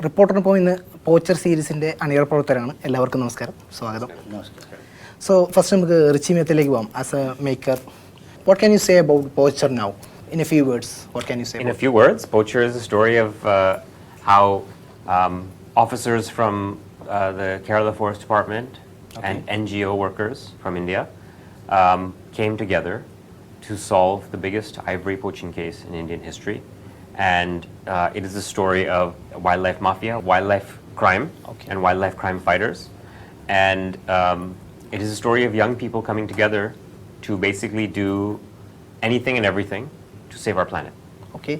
റിപ്പോർട്ടറിനൊപ്പം ഇന്ന് പോച്ചർ സീരീസിൻ്റെ അണിയറ പ്രവർത്തകരാണ്. എല്ലാവർക്കും നമസ്കാരം, സ്വാഗതം. സോ ഫസ്റ്റ് നമുക്ക് റിച്ചി മെത്തയിലേക്ക് പോകാം. As A maker, what can you say about Poacher now? In a few words, what can you say? In a few words, Poacher is a story of how officers from the Kerala Forest Department and NGO workers from India came together to solve the biggest ivory poaching case in Indian history. And it is a story of wildlife mafia, wildlife crime, and wildlife crime fighters. And it is a story of young people coming together to basically do anything and everything to save our planet. Okay.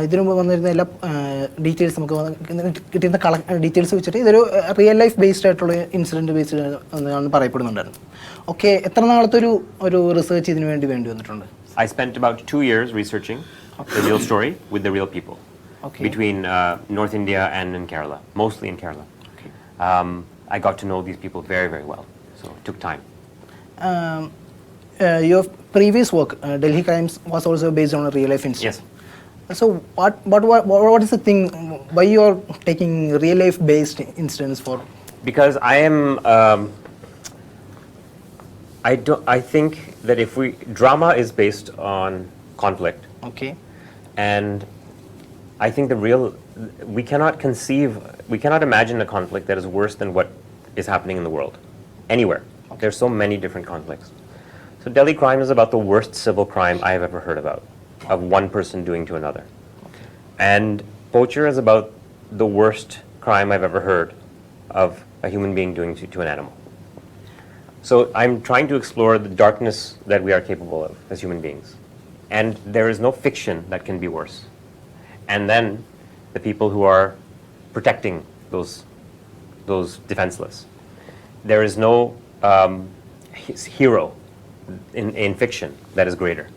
ഇതിനു മുമ്പ് വന്നിരുന്ന എല്ലാ details നമുക്ക് കിട്ടുന്ന details വെച്ചിട്ട് ഇതൊരു real life based ആയിട്ടുള്ള incident based എന്നാണ് പറയപ്പെടുന്നുണ്ടായിരുന്നു. ഓക്കെ, എത്ര നാളത്തെ ഒരു റിസർച്ച് ഇതിനു വേണ്ടി വന്നിട്ടുണ്ട്? I spent about 2 years researching the real story with the real people between North India and in Kerala, mostly in Kerala. I got to know these people very, very well, so it took time. Your previous work, Delhi Crimes, was also based on a real life incident. Yes. So what is the thing, why you are taking real life based incidents for? Because I am I think that drama is based on conflict. Okay. And I think we cannot imagine a conflict that is worse than what is happening in the world, anywhere. There's so many different conflicts. So Delhi crime is about the worst civil crime I have ever heard about, of one person doing to another. And Poacher is about the worst crime I've ever heard of a human being doing to an animal. So I'm trying to explore the darkness that we are capable of as human beings. And there is no fiction that can be worse. And then the people who are protecting those defenseless. There is no hero in fiction that is greater.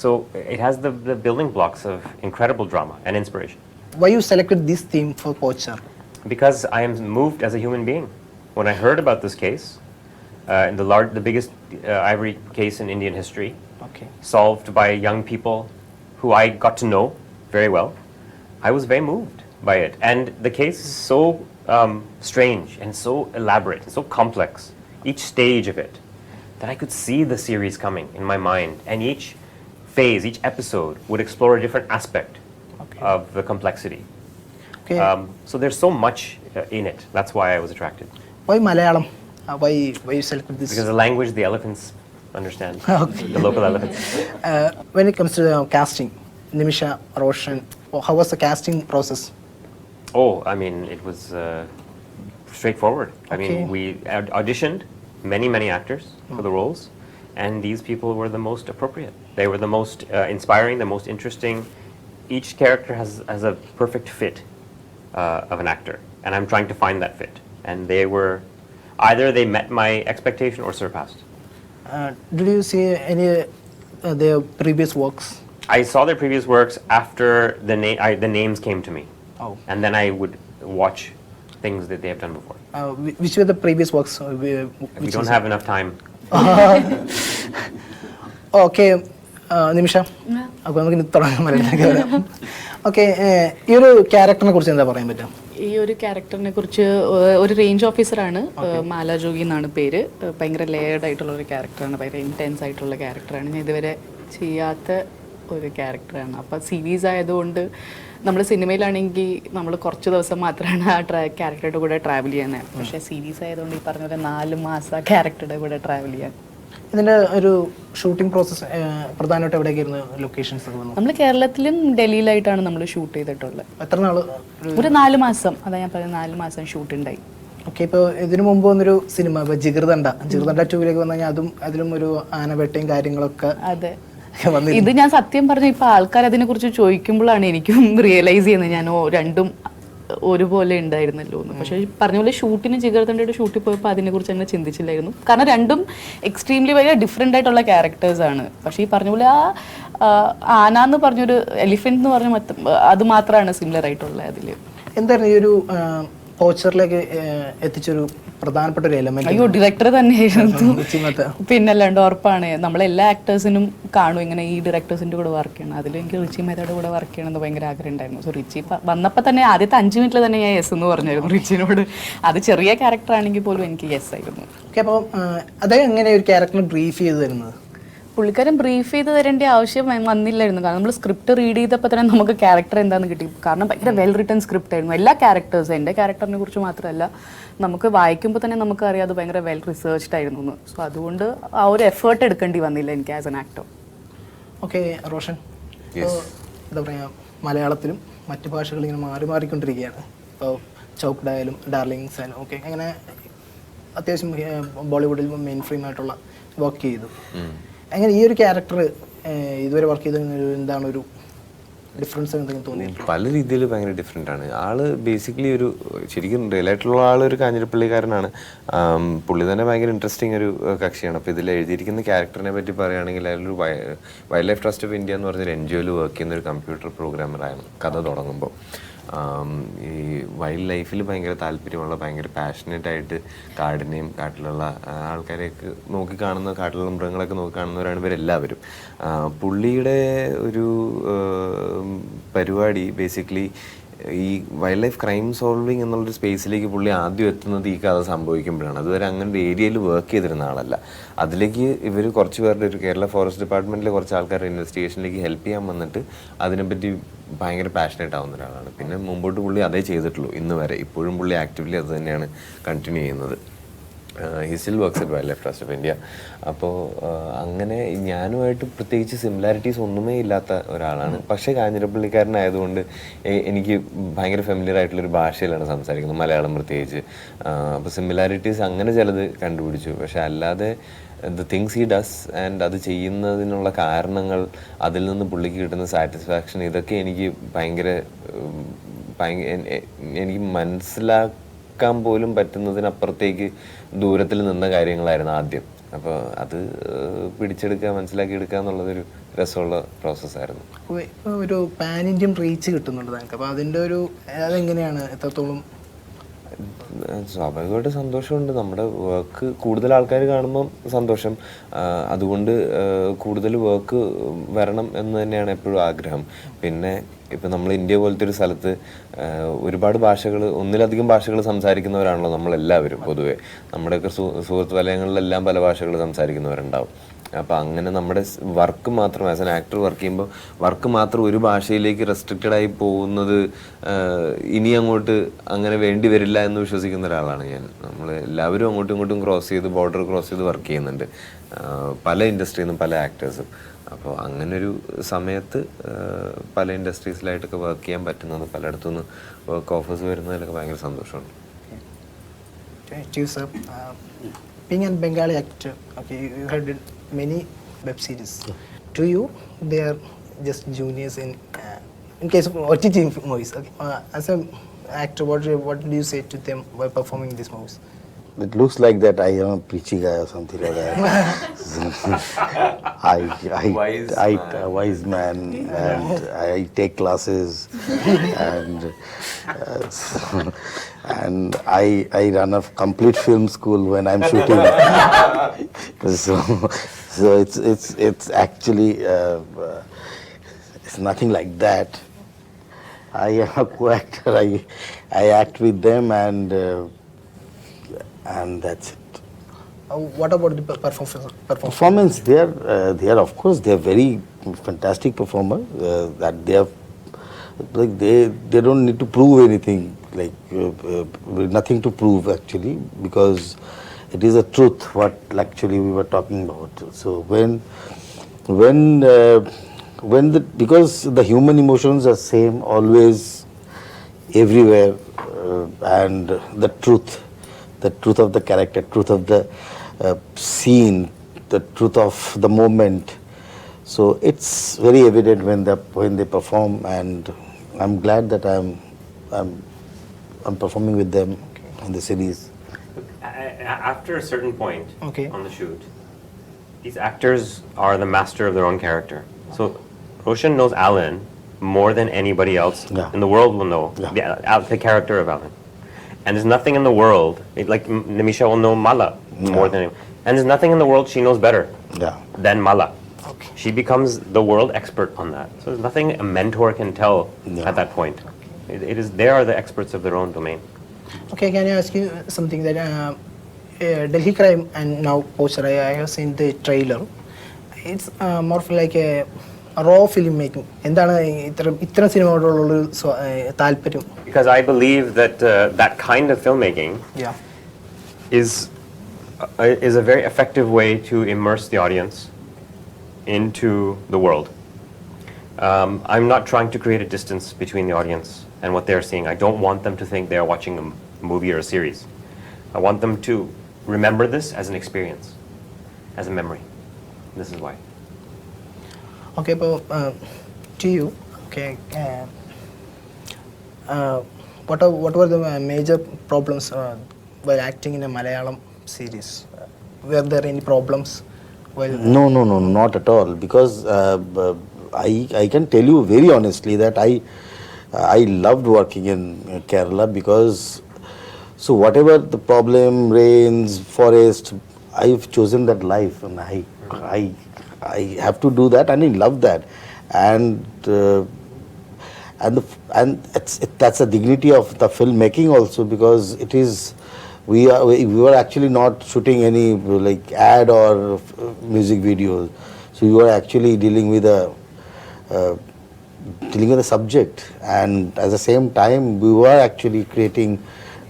So it has the building blocks of incredible drama and inspiration. Why you selected this theme for Poacher? Because I am moved as a human being. When I heard about this case, the biggest ivory case in Indian history, solved by young people who I got to know very well, I was very moved by it. And the case is so strange and so elaborate and so complex, each stage of it, that I could see the series coming in my mind. And each phase, each episode would explore a different aspect of the complexity. So there's so much in it. That's why I was attracted. Why Malayalam? Why you selected this? Because the language the elephants understand, the local elephants. When it comes to the casting, Nimisha, Roshan, how was the casting process? Oh, I mean, it was straightforward. I mean, we auditioned many actors for the roles, and these people were the most appropriate. They were the most inspiring, the most interesting. Each character has a perfect fit of an actor, and I'm trying to find that fit. And either they met my expectation or surpassed. Did you see any their previous works? I saw their previous works after the names came to me. And then I would watch things that they have done before. Which were the previous works? We don't have enough time. Okay, Nimisha. അപ്പോൾ നമുക്ക് തുടങ്ങാൻ പറ്റില്ല. Okay, ഈ ഒരു ക്യാരക്ടറിനെ കുറിച്ച് എന്താ പറയാൻ പറ്റുക? ഈ ഒരു ക്യാരക്ടറിനെ കുറിച്ച് ഒരു റേഞ്ച് ഓഫീസറാണ്, മാല ജോഗി എന്നാണ് പേര്. ഭയങ്കര ലെയർഡ് ആയിട്ടുള്ള ഒരു ക്യാരക്ടറാണ്, ഭയങ്കര ഇൻറ്റൻസ് ആയിട്ടുള്ള ക്യാരക്ടറാണ്. ഞാൻ ഇതുവരെ ചെയ്യാത്ത ഒരു ക്യാരക്ടറാണ്. അപ്പോൾ സീരീസ് ആയതുകൊണ്ട് നമ്മൾ സിനിമയിലാണെങ്കിൽ നമ്മൾ കുറച്ച് ദിവസം മാത്രമാണ് ആ ക്യാരക്ടറുടെ കൂടെ ട്രാവൽ ചെയ്യുന്നത്. പക്ഷേ സീരീസ് ആയതുകൊണ്ട് ഈ പറഞ്ഞ പോലെ 4 മാസം ആ ക്യാരക്ടറുടെ കൂടെ ട്രാവൽ ചെയ്യാൻ. ഇതിൻ്റെ ഒരു ഷൂട്ടിംഗ് പ്രോസസ്സ് പ്രധാനമായിട്ട് എവിടെയൊക്കെയായിരുന്നു ലൊക്കേഷൻസ് ഒക്കെ വന്നു? നമ്മൾ കേരളത്തിലും ഡൽഹിയിലായിട്ടാണ് നമ്മൾ ഷൂട്ട് ചെയ്തിട്ടുള്ളത്. എത്ര നാൾ? ഒരു 4 മാസം. അതാ ഞാൻ പറഞ്ഞത്, 4 മാസം ഷൂട്ട് ഉണ്ടായി. ഓക്കെ, ഇപ്പോൾ ഇതിനു മുമ്പ് വന്നൊരു സിനിമ, ഇപ്പോൾ ജിഗർദണ്ഡ 2ലേക്ക് വന്നു കഴിഞ്ഞാൽ അതിലും ഒരു ആനവേട്ടയും കാര്യങ്ങളൊക്കെ. അതെ, ഇത് ഞാൻ സത്യം പറഞ്ഞ ഇപ്പൊ ആൾക്കാർ അതിനെ കുറിച്ച് ചോദിക്കുമ്പോഴാണ് എനിക്കും റിയലൈസ് ചെയ്യുന്നത് ഞാൻ രണ്ടും ഒരുപോലെ ഉണ്ടായിരുന്നല്ലോ എന്ന്. പക്ഷെ പറഞ്ഞ പോലെ ഷൂട്ടിന് ജിഗർദണ്ഡയുടെ ഷൂട്ടിൽ പോയപ്പോൾ അതിനെ കുറിച്ച് അങ്ങനെ ചിന്തിച്ചില്ലായിരുന്നു. കാരണം രണ്ടും എക്സ്ട്രീംലി വലിയ ഡിഫറെൻ്റ് ആയിട്ടുള്ള ക്യാരക്ടേഴ്സ് ആണ്. പക്ഷേ ഈ പറഞ്ഞ പോലെ ആന എന്ന് പറഞ്ഞൊരു എലിഫന്റ് എന്ന് പറഞ്ഞ അത് മാത്രമാണ് സിമിലർ ആയിട്ടുള്ളത് അതിൽ. എന്തായിരുന്നു ഈ ഒരു പോച്ചറിലേക്ക് എത്തിച്ചൊരു പ്രധാനപ്പെട്ട ഒരു എലമെന്റ് അയ്യോ ഡയറക്ടർ തന്നെയായിരുന്നു. Mehta. പിന്നല്ലാണ്ട് ഉറപ്പാണ്, നമ്മളെല്ലാ ആക്ടേഴ്സിനും കാണും ഇങ്ങനെ ഈ ഡയറക്ടേഴ്സിന്റെ കൂടെ വർക്ക് ചെയ്യണം. അതിൽ എനിക്ക് റിച്ചി മേത്തയുടെ കൂടെ വർക്ക് ചെയ്യണമെന്ന് ഭയങ്കര ആഗ്രഹം ഉണ്ടായിരുന്നു. സോ റിച്ചി വന്നപ്പോൾ തന്നെ ആദ്യത്തെ 5 മിനിറ്റിൽ തന്നെ ഞാൻ യെസ് എന്ന് പറഞ്ഞായിരുന്നു റിച്ചിനോട്. അത് ചെറിയ ക്യാരക്ടർ ആണെങ്കിൽ പോലും എനിക്ക് യെസ് ആയിരുന്നു. ഓക്കെ, അപ്പോൾ അദ്ദേഹം എങ്ങനെ ഒരു ക്യാരക്ടറിനെ ബ്രീഫ് ചെയ്ത് തരുന്നത്? പുള്ളിക്കാരൻ ബ്രീഫ് ചെയ്ത് തരേണ്ട ആവശ്യം വന്നില്ലായിരുന്നു. കാരണം നമ്മൾ സ്ക്രിപ്റ്റ് റീഡ് ചെയ്തപ്പോൾ തന്നെ നമുക്ക് ക്യാരക്ടർ എന്താണെന്ന് കിട്ടി. കാരണം ഭയങ്കര വെൽ റിട്ടൺ സ്ക്രിപ്റ്റ് ആയിരുന്നു. എല്ലാ ക്യാരക്ടേഴ്സും, എൻ്റെ ക്യാരക്ടറിനെ കുറിച്ച് മാത്രമല്ല, നമുക്ക് വായിക്കുമ്പോൾ തന്നെ നമുക്കറിയാം അത് ഭയങ്കര വെൽ റിസർച്ച്ഡ് ആയിരുന്നു എന്ന്. സോ അതുകൊണ്ട് ആ ഒരു എഫേർട്ട് എടുക്കേണ്ടി വന്നില്ല എനിക്ക് as an actor. Okay Roshan, എന്താ പറയുക, മലയാളത്തിലും മറ്റു ഭാഷകളും ഇങ്ങനെ മാറിക്കൊണ്ടിരിക്കുകയാണ്. ഇപ്പോൾ ചൗക്ക്ഡ് ആയാലും ഡാർലിങ്സ് ആയാലും ഓക്കെ, അങ്ങനെ അത്യാവശ്യം ബോളിവുഡിൽ മെയിൻ ഫ്രെയിം ആയിട്ടുള്ള വർക്ക് ചെയ്തു. അങ്ങനെ ഈ ഒരു ക്യാരക്ടർ ഇതുവരെ വർക്ക് ചെയ്തതിന് എന്താണ് ഒരു ഡിഫറൻസ് എന്തെങ്കിലും തോന്നിയിട്ടുണ്ട്? പല രീതിയിൽ ഭയങ്കര ഡിഫറെൻ്റ് ആണ്. ആള് ബേസിക്കലി ഒരു ശരിക്കും റിയൽ ആയിട്ടുള്ള ആളൊരു കാഞ്ഞിരപ്പള്ളിക്കാരനാണ്. പുള്ളി തന്നെ ഭയങ്കര ഇൻട്രസ്റ്റിംഗ് ഒരു കക്ഷിയാണ്. അപ്പോൾ ഇതിൽ എഴുതിയിരിക്കുന്ന ക്യാരക്ടറിനെ പറ്റി പറയുകയാണെങ്കിൽ അയാളൊരു wild life trust of India എന്ന് പറഞ്ഞൊരു NGO വർക്ക് ചെയ്യുന്ന ഒരു കമ്പ്യൂട്ടർ പ്രോഗ്രാമറായിരുന്നു കഥ തുടങ്ങുമ്പോൾ. ഈ വൈൽഡ് ലൈഫിൽ ഭയങ്കര താല്പര്യമുള്ള, ഭയങ്കര പാഷനേറ്റ് ആയിട്ട് കാടിനെയും കാട്ടിലുള്ള ആൾക്കാരെയൊക്കെ നോക്കിക്കാണുന്ന, കാട്ടിലുള്ള മൃഗങ്ങളൊക്കെ നോക്കിക്കാണുന്നവരാണ് ഇവരെല്ലാവരും. പുള്ളിയുടെ ഒരു പരിപാടി ബേസിക്കലി ഈ വൈൽഡ് ലൈഫ് ക്രൈം സോൾവിങ് എന്നുള്ളൊരു സ്പേസിലേക്ക് പുള്ളി ആദ്യം എത്തുന്നത് ഈ കഥ സംഭവിക്കുമ്പോഴാണ്. അതുവരെ അങ്ങനെ ഒരു ഏരിയയിൽ വർക്ക് ചെയ്തിരുന്ന ആളല്ല. അതിലേക്ക് ഇവർ കുറച്ച് പേരുടെ ഒരു കേരള ഫോറസ്റ്റ് ഡിപ്പാർട്ട്മെൻറ്റിലെ കുറച്ച് ആൾക്കാരുടെ ഇൻവെസ്റ്റിഗേഷനിലേക്ക് ഹെൽപ്പ് ചെയ്യാൻ വന്നിട്ട് അതിനെപ്പറ്റി ഭയങ്കര പാഷനേറ്റ് ആവുന്ന ഒരാളാണ്. പിന്നെ മുമ്പോട്ട് പുള്ളി അതേ ചെയ്തിട്ടുള്ളൂ ഇന്ന് വരെ. ഇപ്പോഴും പുള്ളി ആക്റ്റീവ്ലി അത് തന്നെയാണ് കണ്ടിന്യൂ ചെയ്യുന്നത്. He still works at wild life trust of India. അപ്പോൾ അങ്ങനെ ഞാനുമായിട്ട് പ്രത്യേകിച്ച് സിമിലാരിറ്റീസ് ഒന്നുമേ ഇല്ലാത്ത ഒരാളാണ്. പക്ഷേ കാഞ്ഞിരപ്പള്ളിക്കാരനായതുകൊണ്ട് എനിക്ക് ഭയങ്കര ഫെമിലിയർ ആയിട്ടുള്ളൊരു ഭാഷയിലാണ് സംസാരിക്കുന്നത്, മലയാളം പ്രത്യേകിച്ച്. അപ്പോൾ സിമിലാരിറ്റീസ് അങ്ങനെ ചിലത് കണ്ടുപിടിച്ചു. പക്ഷെ അല്ലാതെ the things he does and അത് ചെയ്യുന്നതിനുള്ള കാരണങ്ങൾ, അതിൽ നിന്ന് പുള്ളിക്ക് കിട്ടുന്ന സാറ്റിസ്ഫാക്ഷൻ, ഇതൊക്കെ എനിക്ക് എനിക്ക് മനസ്സിലാക്കാൻ പോലും പറ്റുന്നതിനപ്പുറത്തേക്ക് ദൂരത്തിൽ നിന്ന കാര്യങ്ങളായിരുന്നു ആദ്യം. അപ്പോൾ അത് പിടിച്ചെടുക്കുക, മനസ്സിലാക്കിയെടുക്കുക എന്നുള്ളതൊരു രസമുള്ള പ്രോസസ്സായിരുന്നു. ഒരു പാൻ ഇന്ത്യൻ റീച്ച് കിട്ടുന്നുണ്ട് നിങ്ങൾക്ക്. അപ്പോൾ അതിൻ്റെ ഒരു അതെങ്ങനെയാണ്, എത്രത്തോളം? സ്വാഭാവികമായിട്ട് സന്തോഷമുണ്ട്. നമ്മുടെ വർക്ക് കൂടുതൽ ആൾക്കാർ കാണുമ്പം സന്തോഷം. അതുകൊണ്ട് കൂടുതൽ വർക്ക് വരണം എന്ന് തന്നെയാണ് എപ്പോഴും ആഗ്രഹം. പിന്നെ ഇപ്പം നമ്മൾ ഇന്ത്യ പോലത്തെ ഒരു സ്ഥലത്ത് ഒരുപാട് ഭാഷകൾ, ഒന്നിലധികം ഭാഷകൾ സംസാരിക്കുന്നവരാണല്ലോ നമ്മളെല്ലാവരും. പൊതുവെ നമ്മുടെയൊക്കെ സുഹൃത്ത് വലയങ്ങളിലെല്ലാം പല ഭാഷകൾ സംസാരിക്കുന്നവരുണ്ടാവും. അപ്പം അങ്ങനെ നമ്മുടെ വർക്ക് മാത്രം, ആസ് എൻ ആക്ടർ വർക്ക് ചെയ്യുമ്പോൾ വർക്ക് മാത്രം ഒരു ഭാഷയിലേക്ക് റെസ്ട്രിക്റ്റഡ് ആയി പോകുന്നത് ഇനി അങ്ങോട്ട് അങ്ങനെ വേണ്ടി വരില്ല എന്ന് വിശ്വസിക്കുന്ന ഒരാളാണ് ഞാൻ. നമ്മൾ എല്ലാവരും അങ്ങോട്ടും ഇങ്ങോട്ടും ക്രോസ് ചെയ്ത്, ബോർഡർ ക്രോസ് ചെയ്ത് വർക്ക് ചെയ്യുന്നുണ്ട്, പല ഇൻഡസ്ട്രിയിൽ നിന്നും പല ആക്ടേഴ്സും. അപ്പോൾ അങ്ങനൊരു സമയത്ത് പല ഇൻഡസ്ട്രീസിലായിട്ടൊക്കെ വർക്ക് ചെയ്യാൻ പറ്റുന്നത്, പലയിടത്തുനിന്ന് വർക്ക് ഓഫേഴ്സ് വരുന്നതിലൊക്കെ ഭയങ്കര സന്തോഷമാണ്. Being a Bengali actor, okay, you had many web series. To you, they are just juniors in case of OTT movies. Okay, as an actor, what do you say to them while performing these movies? It looks like that I am a preachy guy or something like that. A wise man, and I take classes, and I run a complete film school when I'm shooting. so it's actually it's nothing like that. I am a co-actor. I act with them, and that's it. What about the Performance? They are of course they are very fantastic performers. That they are like they don't need to prove anything. Like nothing to prove actually, because it is a truth what actually we were talking about. So because the human emotions are same always, everywhere, and the truth of the character, truth of the scene, the truth of the moment. So it's very evident when they perform, and I'm glad that I'm performing with them in the series. After a certain point Okay. on the shoot, these actors are the master of their own character. So Roshan knows Alan more than anybody else Yeah. in the world will know Yeah. the character of Alan. And there's nothing in the world, like Nimisha will know Mala more than him. And there's nothing in the world she knows better Yeah. than Mala. Okay. She becomes the world expert on that. So there's nothing a mentor can tell Yeah. at that point. It is, they are the experts of their own domain. Okay, can I ask you something that Delhi Crime and now Poacher, I have seen the trailer. It's more of like a raw filmmaking. എന്താണ് ഇത്തരം സിനിമകളോടുള്ള താല്പര്യം? Because I believe that that kind of filmmaking Yeah. is a very effective way to immerse the audience into the world. I'm not trying to create a distance between the audience and what they're seeing. I don't want them to think they are watching a movie or a series. I want them to remember this as an experience, as a memory. This is why. Okay, അപ്പോൾ to you, okay, what were the major problems while acting in a Malayalam series? Were there any problems while? No, not at all. Because I can tell you very honestly that I loved working in Kerala because so whatever the problem, rains, forest, I've chosen that life and I have to do that and I love that, and that's the dignity of the filmmaking also, because it is we were actually not shooting any like ad or music videos, so we were actually dealing with a subject, and at the same time we were actually creating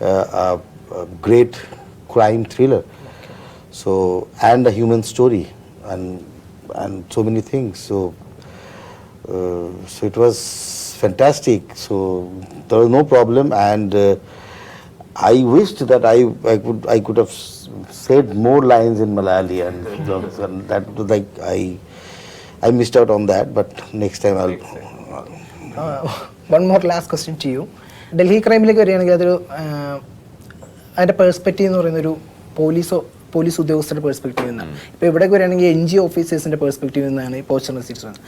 a great crime thriller, so and a human story and so many things, so it was fantastic, so there was no problem, and I wished that I could have said more lines in Malayali, and that was like I missed out on that, but next time I'll. One more last question to you. Delhi ക്രൈമിലേക്ക് വരികയാണെങ്കിൽ അതൊരു അതിൻ്റെ perspective എന്ന് പറയുന്നൊരു police ഉദ്യോഗസ്ഥരുടെ perspective നിന്നാണ്. ഇപ്പോൾ ഇവിടേക്ക് വരികയാണെങ്കിൽ NGO ഓഫീസേഴ്സിൻ്റെ പേഴ്സ്പെക്റ്റീവ് നിന്നാണ് ഈ പോസ്റ്റർ സീരീസ് വന്നത്.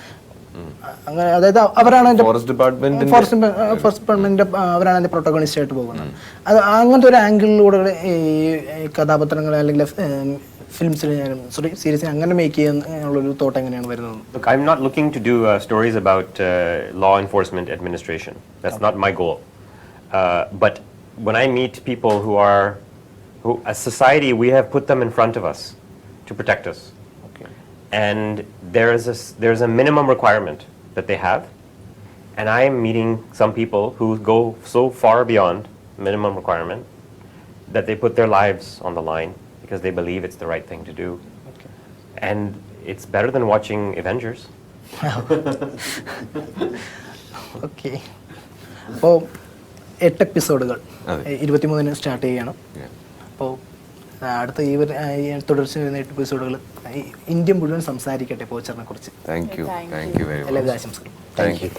അങ്ങനെ അതായത് അവരാണ് ഫോറസ്റ്റ് ഡിപ്പാർട്ട്മെന്റ് അവരാണ് അതിൻ്റെ പ്രൊട്ടഗണിസ്റ്റ് ആയിട്ട് പോകുന്നത്. അത് അങ്ങനത്തെ ഒരു ആംഗിളിലൂടെ ഈ കഥാപാത്രങ്ങൾ അല്ലെങ്കിൽ ഫിലിംസിൽ സീരീസിനെ അങ്ങനെ മേക്ക് ചെയ്യാനുള്ളൊരു തോട്ട് എങ്ങനെയാണ് വരുന്നത്? Look, I'm not looking to do stories about law enforcement administration. That's not my goal. But when I meet people who as society, we have put them in front of us to protect us. Okay. And there's a minimum requirement that they have. And I am meeting some people who go so far beyond minimum requirement that they put their lives on the line because they believe it's the right thing to do. Okay. And it's better than watching Avengers. Okay, അപ്പോൾ 8 എപ്പിസോഡുകൾ 23-ന് start ചെയ്യണം. അപ്പോൾ അടുത്ത തുടർച്ച വരുന്ന 8 എപ്പിസോഡുകൾ India മുഴുവൻ സംസാരിക്കട്ടെ പോച്ചറിനെ കുറിച്ച്. Thank you very much. എല്ലാവിധ ആശംസകളും. Thank you.